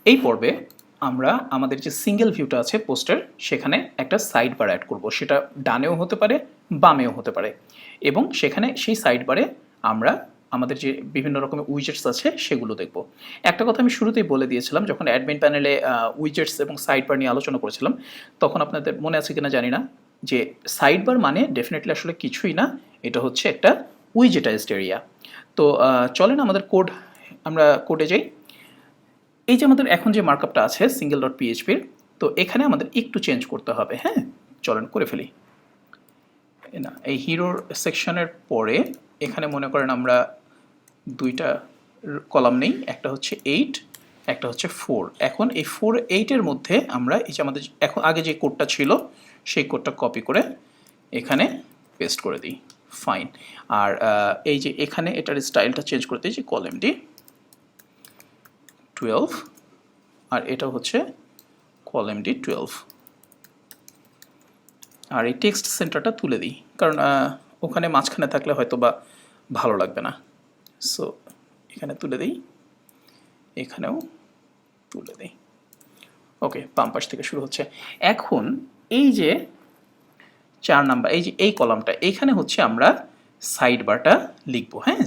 এই পর্বে আমরা আমাদের যে সিঙ্গেল ভিউটা আছে পোস্টের সেখানে একটা সাইড বার অ্যাড করব, সেটা ডানেও হতে পারে বামেও হতে পারে, এবং সেখানে সেই সাইড বারে আমরা আমাদের যে বিভিন্ন রকমের উইজেটস আছে সেগুলো দেখব। একটা কথা আমি শুরুতেই বলে দিয়েছিলাম যখন অ্যাডমিন প্যানেলে উইজেটস এবং সাইড বার নিয়ে আলোচনা করেছিলাম, তখন আপনাদের মনে আছে কিনা জানি না, যে সাইড বার মানে ডেফিনেটলি আসলে কিছুই না, এটা হচ্ছে একটা উইজেটাইজড এরিয়া। তো চলেন আমাদের আমরা কোডে যাই। এই যে আমাদের এখন যে মার্কআপটা আছে সিঙ্গেল ডট পিএইচপির, তো এখানে আমাদের একটু চেঞ্জ করতে হবে। হ্যাঁ, চলেন করে ফেলি। না, এই হিরোর সেকশনের পরে এখানে মনে করেন আমরা দুইটা কলাম নেই, একটা হচ্ছে 8, একটা হচ্ছে 4। এখন এই 4-8-এর মধ্যে আমরা এই যে আমাদের এখন আগে যে কোডটা ছিল সেই কোডটা কপি করে এখানে পেস্ট করে দিই। ফাইন। আর এই যে এখানে এটার স্টাইলটা চেঞ্জ করে দিই, যে কলামটি 12 আর এটা হচ্ছে কলামটি 12। আর এই টেক্সট সেন্টারটা তুলে দিই, কারণ ওখানে মাঝখানে থাকলে হয়তো বা ভালো লাগবে না। সো এখানে তুলে দিই, এখানেও তুলে দিই। ওকে, বাম পাশ থেকে শুরু হচ্ছে। এখন এই যে 4 নাম্বার, এই যে এই কলামটা, এইখানে হচ্ছে আমরা সাইড বারটা লিখবো। হ্যাঁ,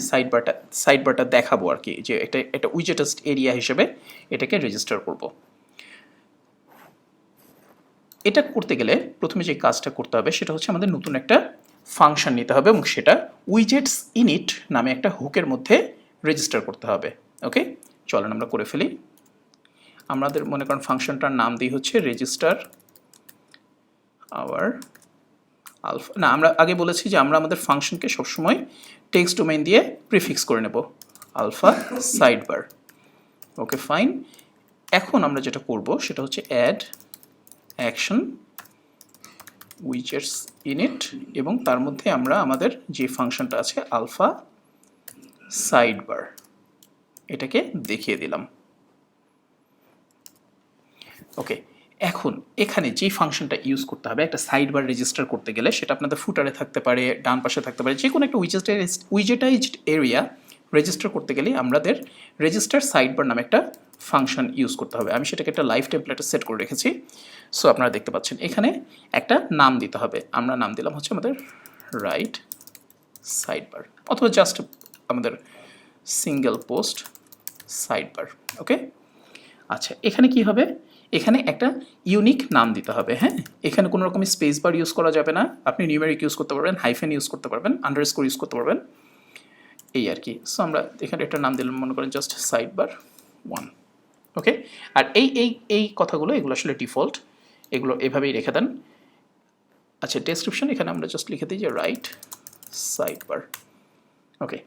সাইড বারটা দেখাবো আর কি, যে এটা উইজেটাস্ট এরিয়া হিসেবে এটাকে রেজিস্টার করব। এটা করতে গেলে প্রথমে যে কাজটা করতে হবে সেটা হচ্ছে আমাদের নতুন একটা ফাংশন নিতে হবে, এবং সেটা উইজেটস ইনিট নামে একটা হুকের মধ্যে রেজিস্টার করতে হবে। ওকে, চলেন আমরা করে ফেলি। আমাদের মনে করেন ফাংশনটার নাম দিই হচ্ছে রেজিস্টার আওয়ার আলফা। না, আমরা আগে বলেছি যে আমরা আমাদের ফাংশনকে সবসময় টেক্সট ডোমেইন দিয়ে প্রিফিক্স করে নেব, আলফা সাইড বার। ওকে, ফাইন। এখন আমরা যেটা করব সেটা হচ্ছে অ্যাড অ্যাকশন উইজেটস ইনিট, এবং তার মধ্যে আমরা আমাদের যে ফাংশনটা আছে আলফা সাইড বার, এটাকে দেখিয়ে দিলাম। ওকে, এখন এখানে যে ফাংশনটা ইউজ করতে হবে একটা সাইড বার রেজিস্টার করতে গেলে, সেটা আপনাদের ফুটারে থাকতে পারে, ডান পাশে থাকতে পারে, যে কোনো একটা উইজেটাইজড এরিয়া রেজিস্টার করতে গেলে আমাদের রেজিস্টার সাইড বার নামে একটা ফাংশন ইউজ করতে হবে। আমি সেটাকে একটা লাইভ টেমপ্লেটে সেট করে রেখেছি। সো আপনারা দেখতে পাচ্ছেন এখানে একটা নাম দিতে হবে। আমরা নাম দিলাম হচ্ছে আমাদের রাইট সাইড বার, অথবা জাস্ট আমাদের সিঙ্গেল পোস্ট সাইড বার। ওকে, আচ্ছা, এখানে কি হবে, এখানে একটা ইউনিক নাম দিতে হবে। হ্যাঁ, এখানে কোনো রকম স্পেস বার ইউজ করা যাবে না। আপনি নিউমেরিক ইউজ করতে পারবেন, হাইফেন ইউজ করতে পারবেন, আন্ডারস্কোর ইউজ করতে পারবেন, এই আর কি। সো আমরা এখানে একটা নাম দিলাম, মনে করেন জাস্ট সাইড বার 1। ওকে, আর এই কথাগুলো এগুলো আসলে ডিফল্ট, এগুলো এভাবেই রেখে দেন। আচ্ছা, ডেসক্রিপশন এখানে আমরা জাস্ট লিখে দিই যে রাইট সাইড বার। ওকে,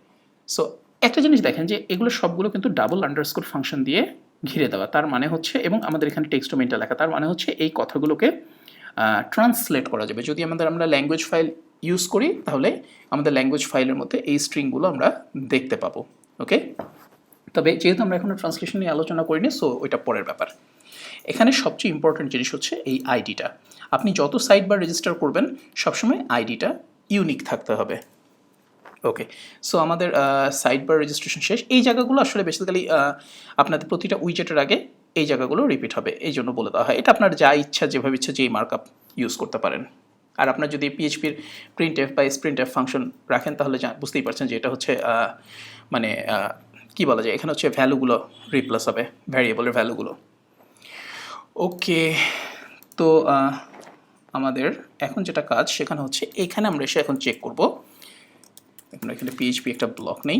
সো একটা জিনিস দেখেন যে এগুলো সবগুলো কিন্তু ডাবল আন্ডারস্কোর ফাংশন দিয়ে ঘিরে দেওয়া, তার মানে হচ্ছে, এবং আমাদের এখানে টেক্সট ডোমেইনটা লেখা, তার মানে হচ্ছে এই কথাগুলোকে ট্রান্সলেট করা যাবে। যদি আমরা ল্যাঙ্গুয়েজ ফাইল ইউজ করি তাহলে আমাদের ল্যাঙ্গুয়েজ ফাইলের মধ্যে এই স্ট্রিংগুলো আমরা দেখতে পাবো। ওকে, তবে যেহেতু আমরা এখনো ট্রান্সলেশন নিয়ে আলোচনা করিনি, সো ওইটা পরের ব্যাপার। এখানে সবচেয়ে ইম্পর্টেন্ট জিনিস হচ্ছে এই আইডিটা। আপনি যত সাইট বার রেজিস্টার করবেন সবসময় আইডিটা ইউনিক থাকতে হবে। ওকে, সো আমাদের সাইড বার রেজিস্ট্রেশন শেষ। এই জায়গাগুলো আসলে বেসিক্যালি আপনাদের প্রতিটা উইজেটের আগে এই জায়গাগুলো রিপিট হবে, এই জন্য বলে দেওয়া হয়। এটা আপনার যা ইচ্ছা, যেভাবে ইচ্ছা যেই মার্কআপ ইউজ করতে পারেন। আর আপনার যদি পিএইচপির প্রিন্ট এফ বা স্প্রিন্ট এফ ফাংশন রাখেন তাহলে বুঝতেই পারছেন যে এটা হচ্ছে মানে কী বলা যায়, এখানে হচ্ছে ভ্যালুগুলো রিপ্লেস হবে, ভ্যারিয়েবলের ভ্যালুগুলো। ওকে, তো আমাদের এখন যেটা কাজ সেখানে হচ্ছে এখানে আমরা এসে এখন চেক করব। আমরা এখানে পিএইচপি একটা ব্লক নেই,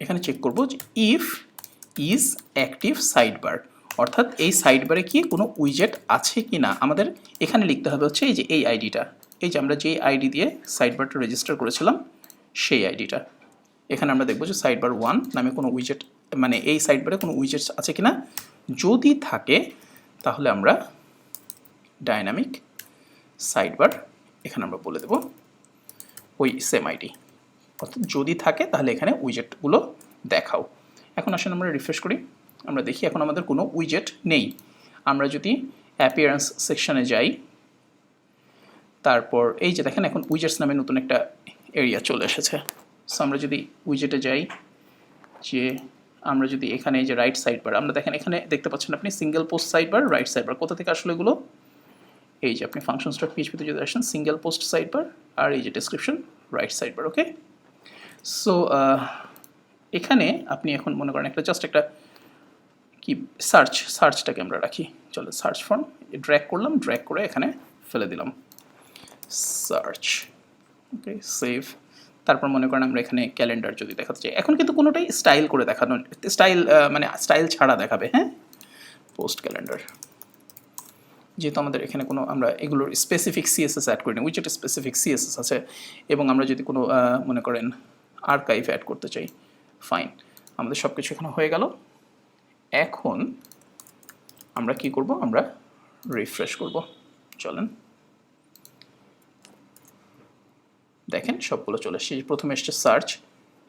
এখানে চেক করব যে if is active side bar, অর্থাৎ এই সাইড বারে কি কোনো উইজেট আছে কি না। আমাদের এখানে লিখতে হবে হচ্ছে এই যে এই আইডিটা, এই যে আমরা যেই আইডি দিয়ে সাইড বারটা রেজিস্টার করেছিলাম সেই আইডিটা। এখানে আমরা দেখব যে সাইড বার 1 নামে কোনো উইজেট, মানে এই সাইড বারে কোনো উইজেট আছে কি না। যদি থাকে তাহলে আমরা ডাইনামিক সাইড বার এখানে আমরা বলে দেব ওই সেম আইডি, অর্থাৎ যদি থাকে তাহলে এখানে উইজেটগুলো দেখাও। এখন আসলে আমরা রিফ্রেশ করি, আমরা দেখি এখন আমাদের কোনো উইজেট নেই। আমরা যদি অ্যাপিয়ারেন্স সেকশনে যাই, তারপর এই যে দেখেন এখন উইজেটস নামে নতুন একটা এরিয়া চলে এসেছে। সো আমরা যদি উইজেটে যাই, যে আমরা যদি এখানে এই যে রাইট সাইড বার, আমরা দেখেন এখানে দেখতে পাচ্ছেন আপনি single post side bar, right side bar, কোথা থেকে আসলে এগুলো, এই যে আপনি functions.php তে যদি আসেন সিঙ্গেল পোস্ট সাইড বার আর এই যে ডেসক্রিপশন রাইট সাইড বার। ওকে, সো এখানে আপনি এখন মনে করেন একটা জাস্ট একটা কি সার্চটাকে আমরা রাখি, চলো সার্চ ফর্ম ড্র্যাগ করলাম, ড্র্যাগ করে এখানে ফেলে দিলাম সার্চ। ওকে, সেভ। তারপর মনে করেন আমরা এখানে ক্যালেন্ডার যদি দেখাতে চাই, এখন কিন্তু কোনোটাই স্টাইল করে দেখানো, স্টাইল মানে স্টাইল ছাড়া দেখাবে, হ্যাঁ, পোস্ট ক্যালেন্ডার। যেহেতু আমাদের এখানে কোনো আমরা এগুলোর স্পেসিফিক সিএসএস অ্যাড করিনি, উইজেট স্পেসিফিক সিএসএস আছে, এবং আমরা যদি কোনো মনে করেন আর্কাইভ অ্যাড করতে চাই, ফাইন, আমাদের সব কিছু এখানে হয়ে গেল। এখন আমরা কি করব, আমরা রিফ্রেশ করব, চলেন দেখেন সবগুলো চলে এসেছে। প্রথমে এসছে সার্চ,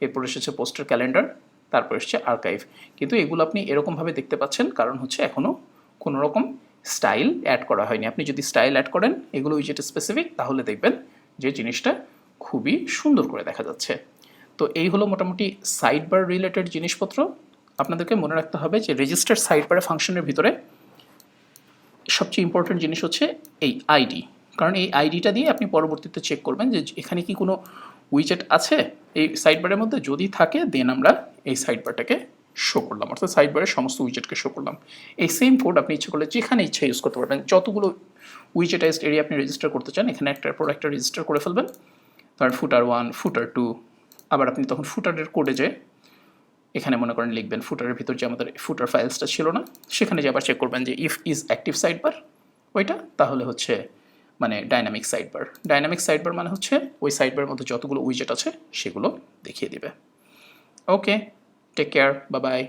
এরপর এসেছে পোস্টার ক্যালেন্ডার, তারপর এসছে আর্কাইভ। কিন্তু এগুলো আপনি এরকমভাবে দেখতে পাচ্ছেন কারণ হচ্ছে এখনও কোনো রকম স্টাইল অ্যাড করা হয়নি। আপনি যদি স্টাইল অ্যাড করেন এগুলো উইজেট স্পেসিফিক, তাহলে দেখবেন যে জিনিসটা খুবই সুন্দর করে দেখা যাচ্ছে। তো এই হলো মোটামুটি সাইড বার রিলেটেড জিনিসপত্র। আপনাদেরকে মনে রাখতে হবে যে রেজিস্টার সাইড বারে ফাংশনের ভিতরে সবচেয়ে ইম্পর্টেন্ট জিনিস হচ্ছে এই আইডি, কারণ এই আইডিটা দিয়ে আপনি পরবর্তীতে চেক করবেন যে এখানে কি কোনো উইজেট আছে এই সাইড বারের মধ্যে, যদি থাকে দেন আমরা এই সাইড বারটাকে শো করলাম, অর্থাৎ সাইড বারের সমস্ত উইজেটকে শো করলাম। এই সেম কোড আপনি ইচ্ছে করলে যেখানে ইচ্ছা ইউজ করতে পারবেন, যতগুলো উইজেটাইজড এরিয়া আপনি রেজিস্টার করতে চান এখানে একটার পর একটা রেজিস্টার করে ফেলবেন। ধরেন ফুটার 1, ফুটার 2, আবার আপনি তখন ফুটারের কোডে যে এখানে মনে করেন লিখবেন ফুটারের ভিতর যে আমাদের ফুটার ফাইলসটা ছিল না, সেখানে যে আবার চেক করবেন যে if is active side bar ওইটা, তাহলে হচ্ছে মানে dynamic side bar. Dynamic side bar মানে হচ্ছে ওই সাইড বারের মধ্যে যতগুলো উইজেট আছে সেগুলো দেখিয়ে দিবে। ওকে, টেক কেয়ার, বাই বাই।